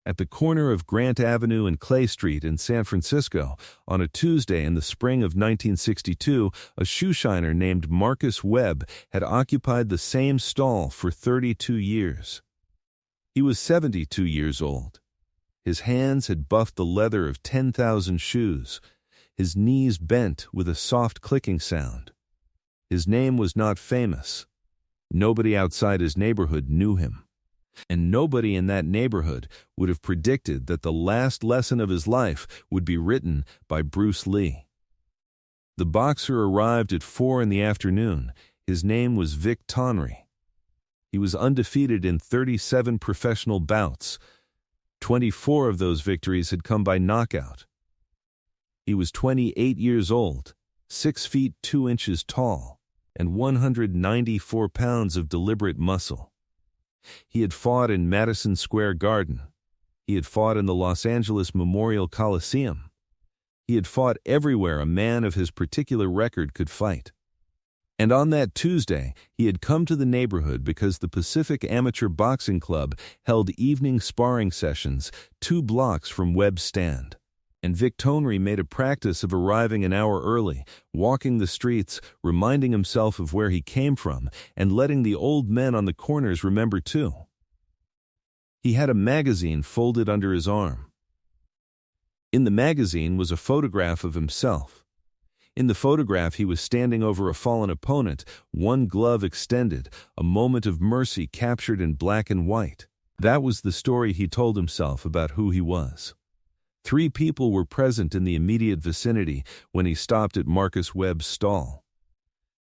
At the corner of Grant Avenue and Clay Street in San Francisco, on a Tuesday in the spring of 1962, a shoeshiner named Marcus Webb had occupied the same stall for 32 years. He was 72 years old. His hands had buffed the leather of 10,000 shoes. His knees bent with a soft clicking sound. His name was not famous. Nobody outside his neighborhood knew him. And nobody in that neighborhood would have predicted that the last lesson of his life would be written by Bruce Lee. The boxer arrived at 4 in the afternoon. His name was Vic Tonry. He was undefeated in 37 professional bouts. 24 of those victories had come by knockout. He was 28 years old, 6 feet 2 inches tall, and 194 pounds of deliberate muscle. He had fought in Madison Square Garden. He had fought in the Los Angeles Memorial Coliseum. He had fought everywhere a man of his particular record could fight. And on that Tuesday, he had come to the neighborhood because the Pacific Amateur Boxing Club held evening sparring sessions 2 blocks from Webb's stand. And Vic Tonry made a practice of arriving an hour early, walking the streets, reminding himself of where he came from, and letting the old men on the corners remember too. He had a magazine folded under his arm. In the magazine was a photograph of himself. In the photograph he was standing over a fallen opponent, one glove extended, a moment of mercy captured in black and white. That was the story he told himself about who he was. 3 people were present in the immediate vicinity when he stopped at Marcus Webb's stall.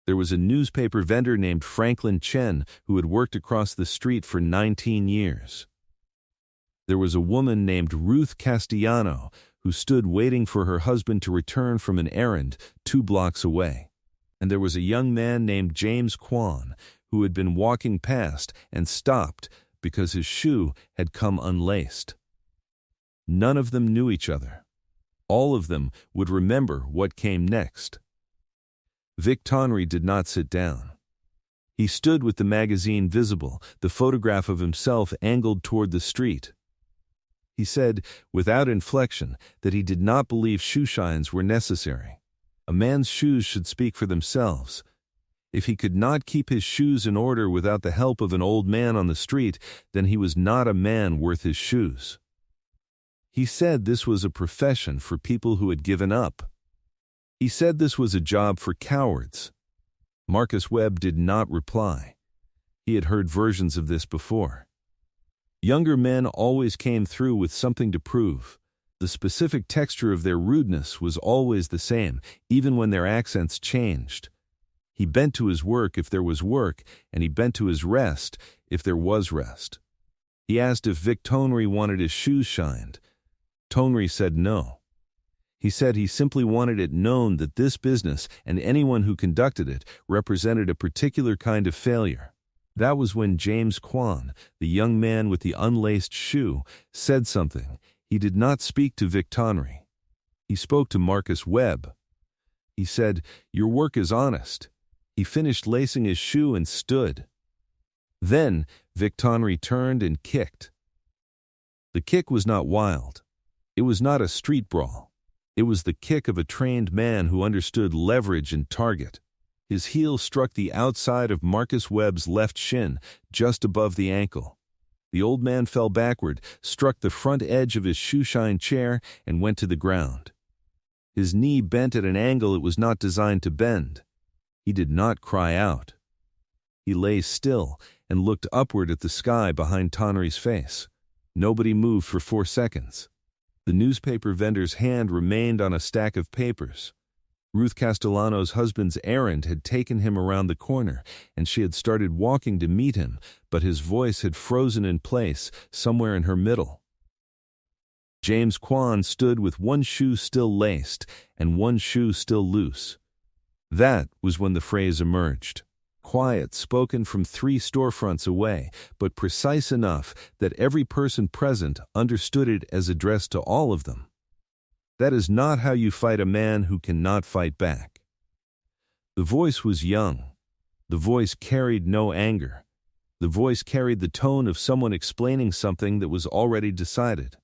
There was a newspaper vendor named Franklin Chen who had worked across the street for 19 years. There was a woman named Ruth Castellano who stood waiting for her husband to return from an errand 2 blocks away. And there was a young man named James Kwan who had been walking past and stopped because his shoe had come unlaced. None of them knew each other. All of them would remember what came next. Vic Tonry did not sit down. He stood with the magazine visible, the photograph of himself angled toward the street. He said, without inflection, that he did not believe shoeshines were necessary. A man's shoes should speak for themselves. If he could not keep his shoes in order without the help of an old man on the street, then he was not a man worth his shoes. He said this was a profession for people who had given up. He said this was a job for cowards. Marcus Webb did not reply. He had heard versions of this before. Younger men always came through with something to prove. The specific texture of their rudeness was always the same, even when their accents changed. He bent to his work if there was work, and he bent to his rest if there was rest. He asked if Vic Tonry wanted his shoes shined. Tonry said no. He said he simply wanted it known that this business and anyone who conducted it represented a particular kind of failure. That was when James Kwan, the young man with the unlaced shoe, said something. He did not speak to Vic Tonry. He spoke to Marcus Webb. He said, "Your work is honest." He finished lacing his shoe and stood. Then Vic Tonry turned and kicked. The kick was not wild. It was not a street brawl. It was the kick of a trained man who understood leverage and target. His heel struck the outside of Marcus Webb's left shin, just above the ankle. The old man fell backward, struck the front edge of his shoeshine chair, and went to the ground. His knee bent at an angle it was not designed to bend. He did not cry out. He lay still and looked upward at the sky behind Tonry's face. Nobody moved for 4 seconds. The newspaper vendor's hand remained on a stack of papers. Ruth Castellano's husband's errand had taken him around the corner, and she had started walking to meet him, but his voice had frozen in place somewhere in her middle. James Kwan stood with one shoe still laced and one shoe still loose. That was when the phrase emerged. Quiet, spoken from 3 storefronts away, but precise enough that every person present understood it as addressed to all of them. That is not how you fight a man who cannot fight back. The voice was young. The voice carried no anger. The voice carried the tone of someone explaining something that was already decided.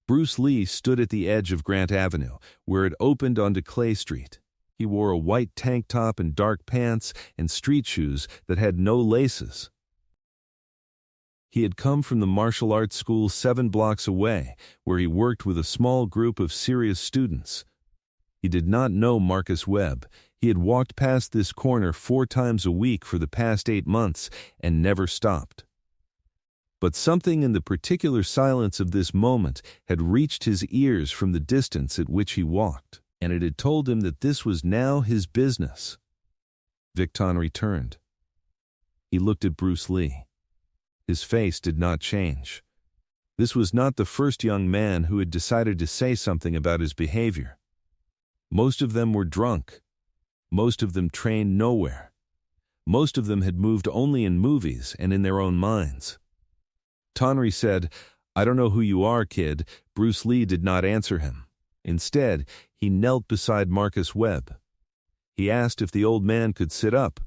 Bruce Lee stood at the edge of Grant Avenue, where it opened onto Clay Street. He wore a white tank top and dark pants and street shoes that had no laces. He had come from the martial arts school 7 blocks away, where he worked with a small group of serious students. He did not know Marcus Webb. He had walked past this corner 4 times a week for the past 8 months and never stopped. But something in the particular silence of this moment had reached his ears from the distance at which he walked, and it had told him that this was now his business. Victon returned. He looked at Bruce Lee. His face did not change. This was not the first young man who had decided to say something about his behavior. Most of them were drunk. Most of them trained nowhere. Most of them had moved only in movies and in their own minds. Tonry said, "I don't know who you are, kid." Bruce Lee did not answer him. Instead, he knelt beside Marcus Webb. He asked if the old man could sit up.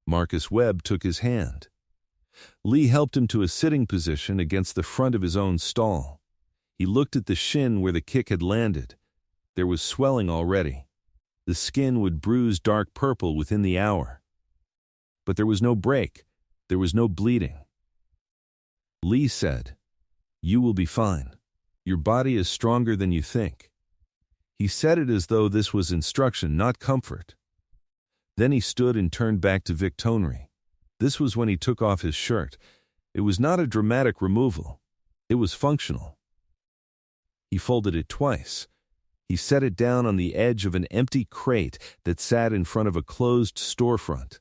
Marcus Webb took his hand. Lee helped him to a sitting position against the front of his own stall. He looked at the shin where the kick had landed. There was swelling already. The skin would bruise dark purple within the hour. But there was no break. There was no bleeding. Lee said, "You will be fine. Your body is stronger than you think." He said it as though this was instruction, not comfort. Then he stood and turned back to Vic Tonry. This was when he took off his shirt. It was not a dramatic removal. It was functional. He folded it twice. He set it down on the edge of an empty crate that sat in front of a closed storefront.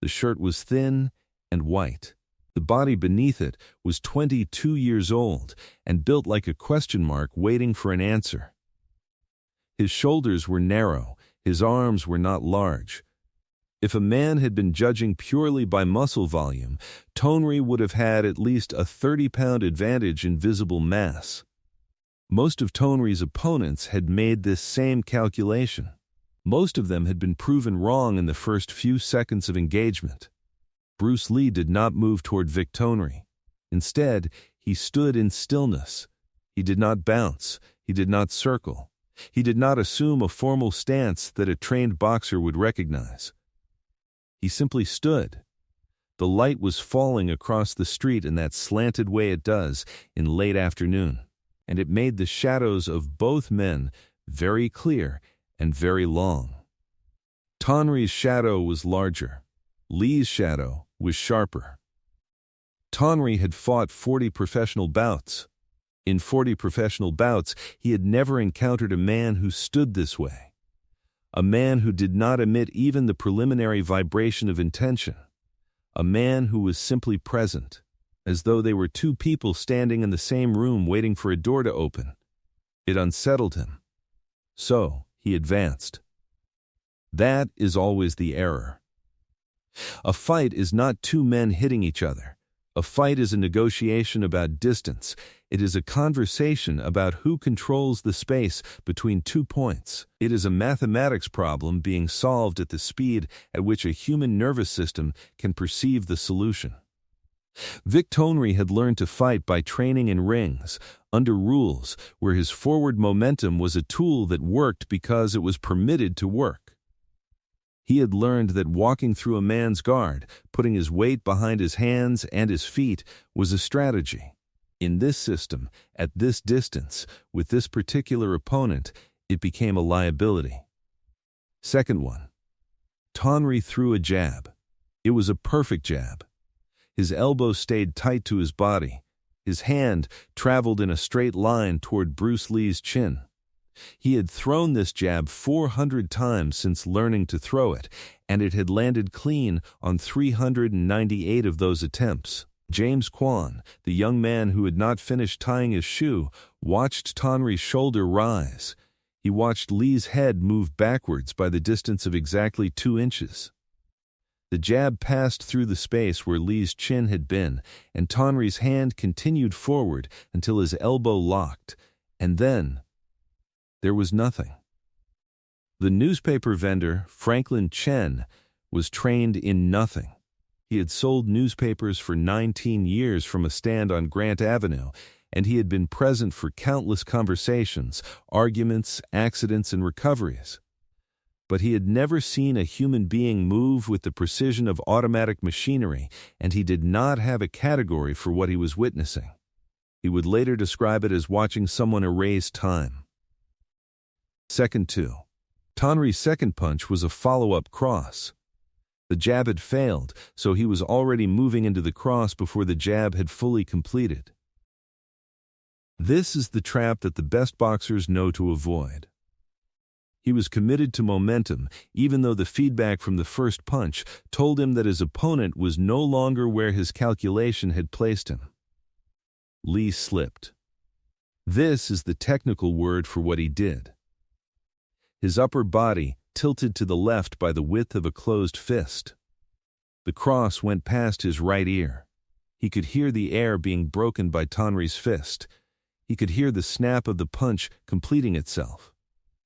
The shirt was thin and white. The body beneath it was 22 years old and built like a question mark waiting for an answer. His shoulders were narrow. His arms were not large. If a man had been judging purely by muscle volume, Tonry would have had at least a 30-pound advantage in visible mass. Most of Tonry's opponents had made this same calculation. Most of them had been proven wrong in the first few seconds of engagement. Bruce Lee did not move toward Vic Tonry. Instead, he stood in stillness. He did not bounce. He did not circle. He did not assume a formal stance that a trained boxer would recognize. He simply stood. The light was falling across the street in that slanted way it does in late afternoon, and it made the shadows of both men very clear and very long. Tonry's shadow was larger. Lee's shadow was sharper. Tonry had fought 40 professional bouts. In 40 professional bouts, he had never encountered a man who stood this way. A man who did not emit even the preliminary vibration of intention. A man who was simply present, as though they were 2 people standing in the same room waiting for a door to open. It unsettled him. So he advanced. That is always the error. A fight is not 2 men hitting each other. A fight is a negotiation about distance. It is a conversation about who controls the space between 2 points. It is a mathematics problem being solved at the speed at which a human nervous system can perceive the solution. Vic Tonry had learned to fight by training in rings, under rules, where his forward momentum was a tool that worked because it was permitted to work. He had learned that walking through a man's guard, putting his weight behind his hands and his feet, was a strategy. In this system, at this distance, with this particular opponent, it became a liability. Second one. Tonry threw a jab. It was a perfect jab. His elbow stayed tight to his body. His hand traveled in a straight line toward Bruce Lee's chin. He had thrown this jab 400 times since learning to throw it, and it had landed clean on 398 of those attempts. James Kwan, the young man who had not finished tying his shoe, watched Tonry's shoulder rise. He watched Lee's head move backwards by the distance of exactly 2 inches. The jab passed through the space where Lee's chin had been, and Tonry's hand continued forward until his elbow locked, and then there was nothing. The newspaper vendor, Franklin Chen, was trained in nothing. He had sold newspapers for 19 years from a stand on Grant Avenue, and he had been present for countless conversations, arguments, accidents, and recoveries. But he had never seen a human being move with the precision of automatic machinery, and he did not have a category for what he was witnessing. He would later describe it as watching someone erase time. Second 2. Tonry's second punch was a follow-up cross. The jab had failed, so he was already moving into the cross before the jab had fully completed. This is the trap that the best boxers know to avoid. He was committed to momentum, even though the feedback from the first punch told him that his opponent was no longer where his calculation had placed him. Lee slipped. This is the technical word for what he did. His upper body tilted to the left by the width of a closed fist. The cross went past his right ear. He could hear the air being broken by Tonry's fist. He could hear the snap of the punch completing itself.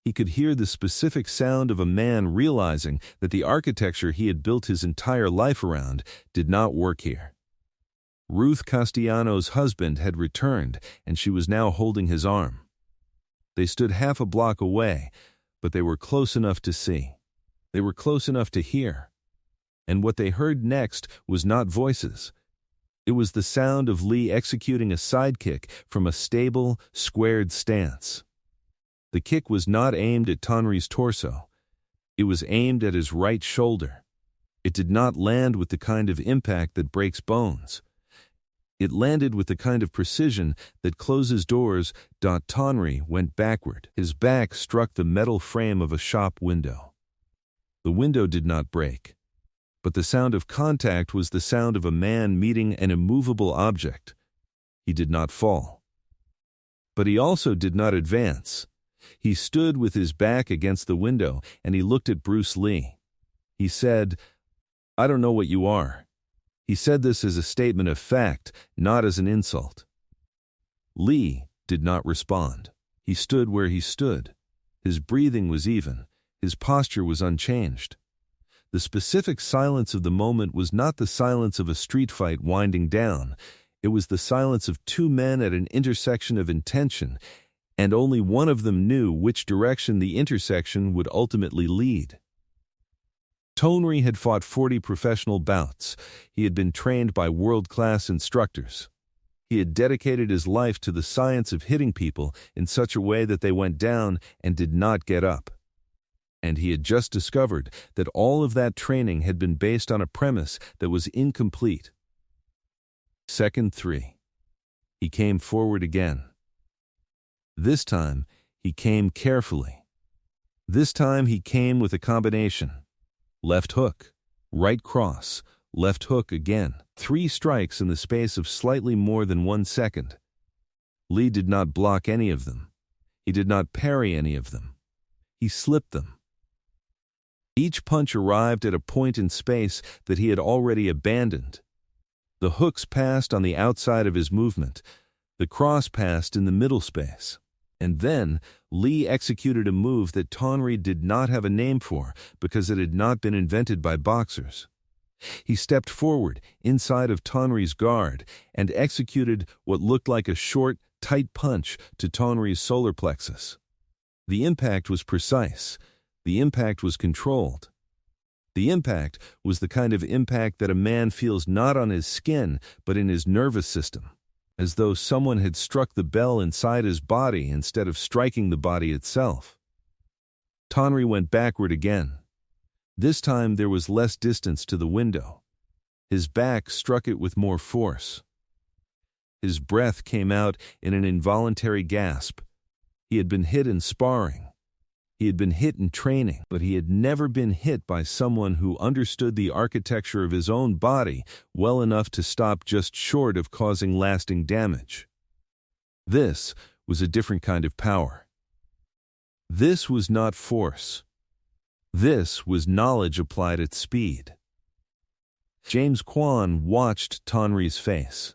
He could hear the specific sound of a man realizing that the architecture he had built his entire life around did not work here. Ruth Castellanos' husband had returned, and she was now holding his arm. They stood half a block away, but they were close enough to see. They were close enough to hear. And what they heard next was not voices. It was the sound of Lee executing a side kick from a stable, squared stance. The kick was not aimed at Tonry's torso. It was aimed at his right shoulder. It did not land with the kind of impact that breaks bones. It landed with the kind of precision that closes doors. Tonry went backward. His back struck the metal frame of a shop window. The window did not break, but the sound of contact was the sound of a man meeting an immovable object. He did not fall. But he also did not advance. He stood with his back against the window, and he looked at Bruce Lee. He said, "I don't know what you are." He said this as a statement of fact, not as an insult. Lee did not respond. He stood where he stood. His breathing was even. His posture was unchanged. The specific silence of the moment was not the silence of a street fight winding down. It was the silence of two men at an intersection of intention, and only one of them knew which direction the intersection would ultimately lead. Tonry had fought 40 professional bouts. He had been trained by world-class instructors. He had dedicated his life to the science of hitting people in such a way that they went down and did not get up. And he had just discovered that all of that training had been based on a premise that was incomplete. Second 3. He came forward again. This time, he came carefully. This time he came with a combination. Left hook, right cross, left hook again. 3 strikes in the space of slightly more than 1 second. Lee did not block any of them. He did not parry any of them. He slipped them. Each punch arrived at a point in space that he had already abandoned. The hooks passed on the outside of his movement. The cross passed in the middle space. And then, Lee executed a move that Tonry did not have a name for because it had not been invented by boxers. He stepped forward inside of Tonry's guard and executed what looked like a short, tight punch to Tonry's solar plexus. The impact was precise. The impact was controlled. The impact was the kind of impact that a man feels not on his skin but in his nervous system, as though someone had struck the bell inside his body instead of striking the body itself. Tonry went backward again. This time there was less distance to the window. His back struck it with more force. His breath came out in an involuntary gasp. He had been hit in sparring. He had been hit in training, but he had never been hit by someone who understood the architecture of his own body well enough to stop just short of causing lasting damage. This was a different kind of power. This was not force. This was knowledge applied at speed. James Kwan watched Tonry's face.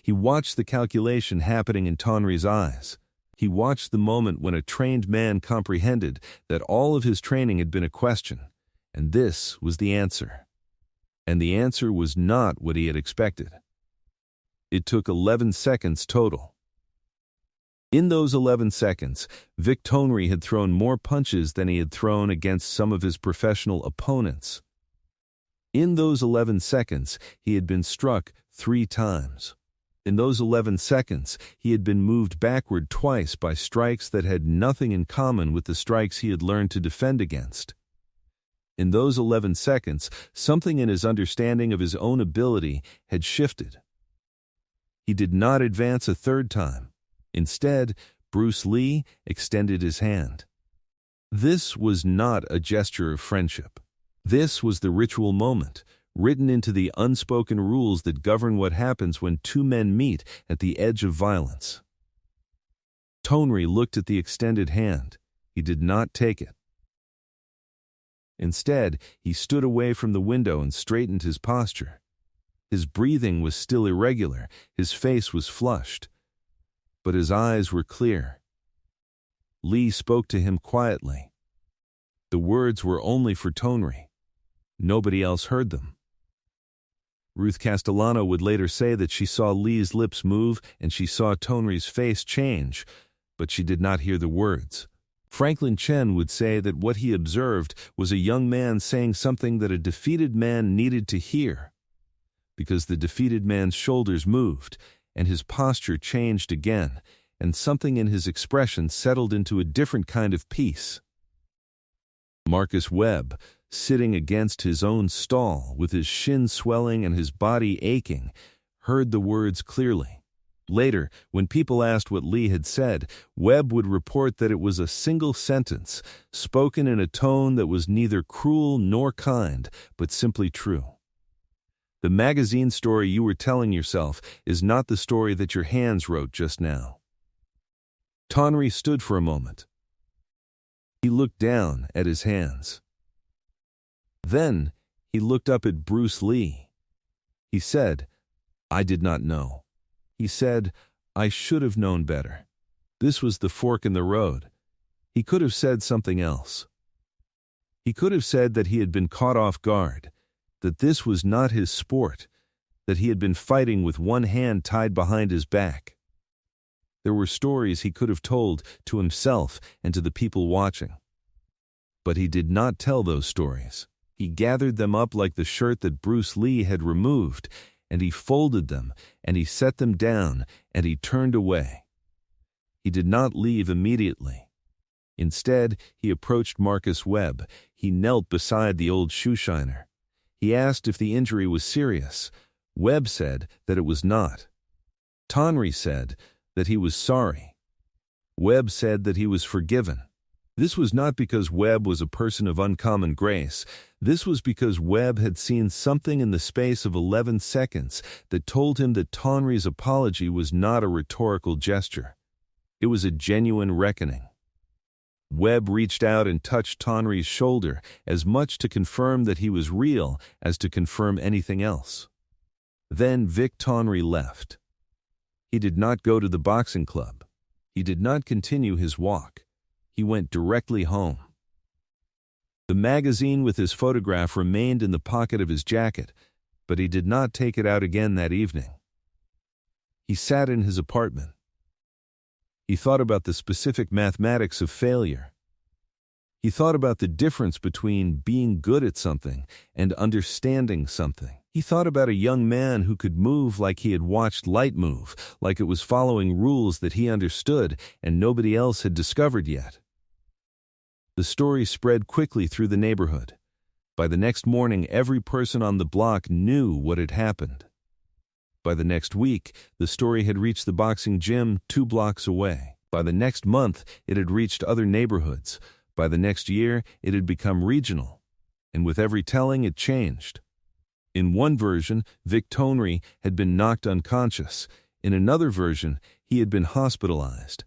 He watched the calculation happening in Tonry's eyes. He watched the moment when a trained man comprehended that all of his training had been a question, and this was the answer. And the answer was not what he had expected. It took 11 seconds total. In those 11 seconds, Vic Tonry had thrown more punches than he had thrown against some of his professional opponents. In those 11 seconds, he had been struck 3 times. In those 11 seconds, he had been moved backward twice by strikes that had nothing in common with the strikes he had learned to defend against. In those 11 seconds, something in his understanding of his own ability had shifted. He did not advance a third time. Instead, Bruce Lee extended his hand. This was not a gesture of friendship. This was the ritual moment, written into the unspoken rules that govern what happens when 2 men meet at the edge of violence. Tonry looked at the extended hand. He did not take it. Instead, he stood away from the window and straightened his posture. His breathing was still irregular, his face was flushed, but his eyes were clear. Lee spoke to him quietly. The words were only for Tonry. Nobody else heard them. Ruth Castellano would later say that she saw Lee's lips move and she saw Tonry's face change, but she did not hear the words. Franklin Chen would say that what he observed was a young man saying something that a defeated man needed to hear, because the defeated man's shoulders moved, and his posture changed again, and something in his expression settled into a different kind of peace. Marcus Webb, sitting against his own stall with his shins swelling and his body aching, heard the words clearly. Later, when people asked what Lee had said, Webb would report that it was a single sentence, spoken in a tone that was neither cruel nor kind, but simply true. The magazine story you were telling yourself is not the story that your hands wrote just now. Tonry stood for a moment. He looked down at his hands. Then he looked up at Bruce Lee. He said, "I did not know." He said, "I should have known better." This was the fork in the road. He could have said something else. He could have said that he had been caught off guard, that this was not his sport, that he had been fighting with one hand tied behind his back. There were stories he could have told to himself and to the people watching. But he did not tell those stories. He gathered them up like the shirt that Bruce Lee had removed, and he folded them, and he set them down, and he turned away. He did not leave immediately. Instead, he approached Marcus Webb. He knelt beside the old Shoeshiner. He asked if the injury was serious. Webb said that it was not. Tonry said that he was sorry. Webb said that he was forgiven. This was not because Webb was a person of uncommon grace. This was because Webb had seen something in the space of 11 seconds that told him that Tonry's apology was not a rhetorical gesture. It was a genuine reckoning. Webb reached out and touched Tonry's shoulder, as much to confirm that he was real as to confirm anything else. Then Vic Tonry left. He did not go to the boxing club. He did not continue his walk. He went directly home. The magazine with his photograph remained in the pocket of his jacket, but he did not take it out again that evening. He sat in his apartment. He thought about the specific mathematics of failure. He thought about the difference between being good at something and understanding something. He thought about a young man who could move like he had watched light move, like it was following rules that he understood and nobody else had discovered yet. The story spread quickly through the neighborhood. By the next morning, every person on the block knew what had happened. By the next week, the story had reached the boxing gym 2 blocks away. By the next month, it had reached other neighborhoods. By the next year, it had become regional. And with every telling, it changed. In one version, Vic Tonry had been knocked unconscious. In another version, he had been hospitalized.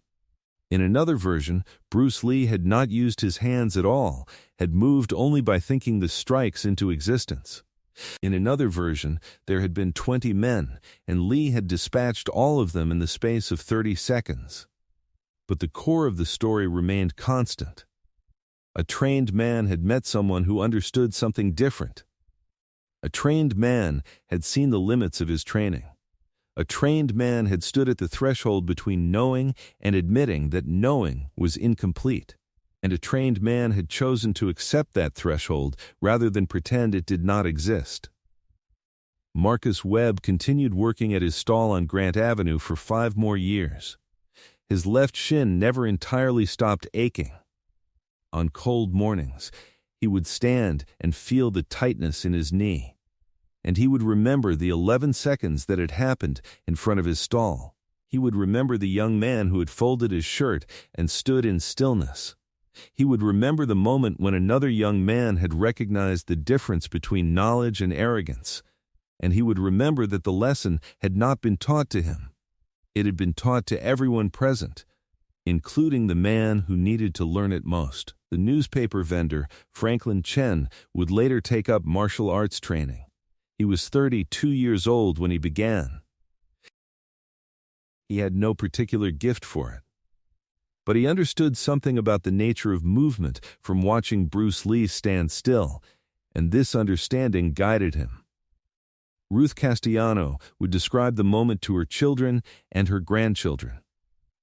In another version, Bruce Lee had not used his hands at all, had moved only by thinking the strikes into existence. In another version, there had been 20 men, and Lee had dispatched all of them in the space of 30 seconds. But the core of the story remained constant. A trained man had met someone who understood something different. A trained man had seen the limits of his training. A trained man had stood at the threshold between knowing and admitting that knowing was incomplete. And a trained man had chosen to accept that threshold rather than pretend it did not exist. Marcus Webb continued working at his stall on Grant Avenue for 5 more years. His left shin never entirely stopped aching. On cold mornings, he would stand and feel the tightness in his knee, and he would remember the 11 seconds that had happened in front of his stall. He would remember the young man who had folded his shirt and stood in stillness. He would remember the moment when another young man had recognized the difference between knowledge and arrogance, and he would remember that the lesson had not been taught to him. It had been taught to everyone present, including the man who needed to learn it most. The newspaper vendor, Franklin Chen, would later take up martial arts training. He was 32 years old when he began. He had no particular gift for it, but he understood something about the nature of movement from watching Bruce Lee stand still, and this understanding guided him. Ruth Castellano would describe the moment to her children and her grandchildren.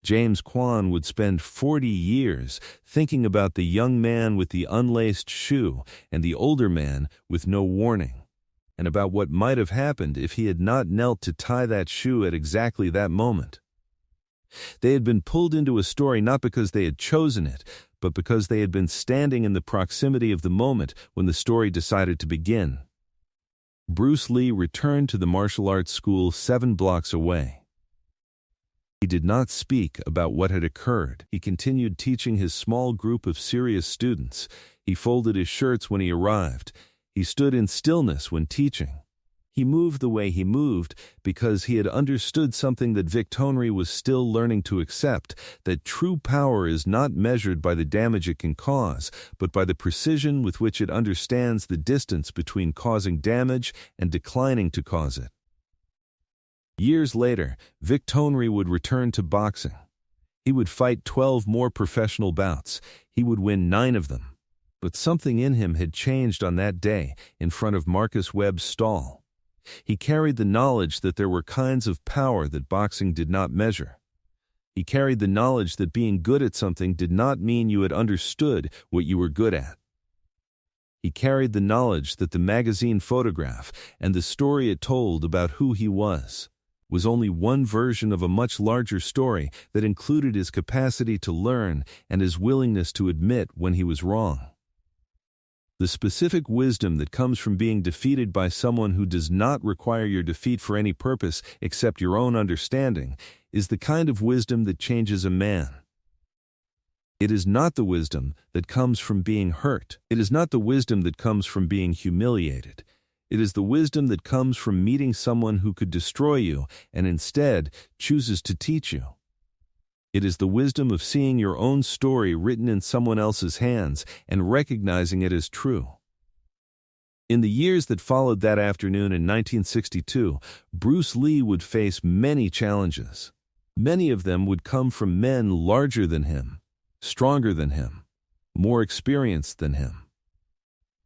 James Kwan would spend 40 years thinking about the young man with the unlaced shoe and the older man with no warning, and about what might have happened if he had not knelt to tie that shoe at exactly that moment. They had been pulled into a story not because they had chosen it, but because they had been standing in the proximity of the moment when the story decided to begin. Bruce Lee returned to the martial arts school 7 blocks away. He did not speak about what had occurred. He continued teaching his small group of serious students. He folded his shirts when he arrived. He stood in stillness when teaching. He moved the way he moved because he had understood something that Vic Tonry was still learning to accept, that true power is not measured by the damage it can cause, but by the precision with which it understands the distance between causing damage and declining to cause it. Years later, Vic Tonry would return to boxing. He would fight 12 more professional bouts. He would win 9 of them. But something in him had changed on that day in front of Marcus Webb's stall. He carried the knowledge that there were kinds of power that boxing did not measure. He carried the knowledge that being good at something did not mean you had understood what you were good at. He carried the knowledge that the magazine photograph and the story it told about who he was only one version of a much larger story that included his capacity to learn and his willingness to admit when he was wrong. The specific wisdom that comes from being defeated by someone who does not require your defeat for any purpose except your own understanding is the kind of wisdom that changes a man. It is not the wisdom that comes from being hurt. It is not the wisdom that comes from being humiliated. It is the wisdom that comes from meeting someone who could destroy you and instead chooses to teach you. It is the wisdom of seeing your own story written in someone else's hands and recognizing it as true. In the years that followed that afternoon in 1962, Bruce Lee would face many challenges. Many of them would come from men larger than him, stronger than him, more experienced than him.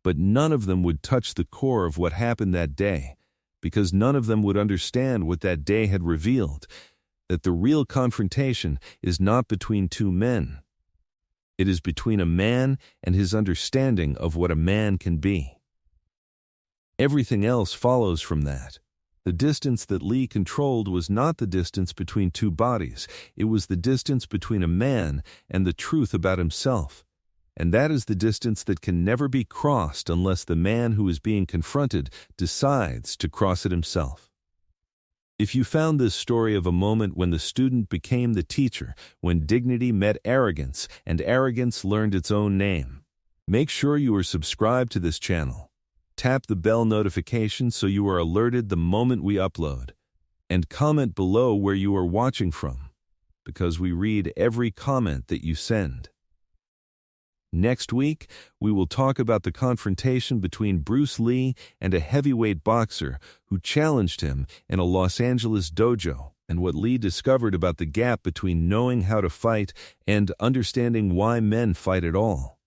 But none of them would touch the core of what happened that day, because none of them would understand what that day had revealed, that the real confrontation is not between 2 men. It is between a man and his understanding of what a man can be. Everything else follows from that. The distance that Lee controlled was not the distance between 2 bodies. It was the distance between a man and the truth about himself. And that is the distance that can never be crossed unless the man who is being confronted decides to cross it himself. If you found this story of a moment when the student became the teacher, when dignity met arrogance and arrogance learned its own name, make sure you are subscribed to this channel. Tap the bell notification so you are alerted the moment we upload. And comment below where you are watching from, because we read every comment that you send. Next week, we will talk about the confrontation between Bruce Lee and a heavyweight boxer who challenged him in a Los Angeles dojo, and what Lee discovered about the gap between knowing how to fight and understanding why men fight at all.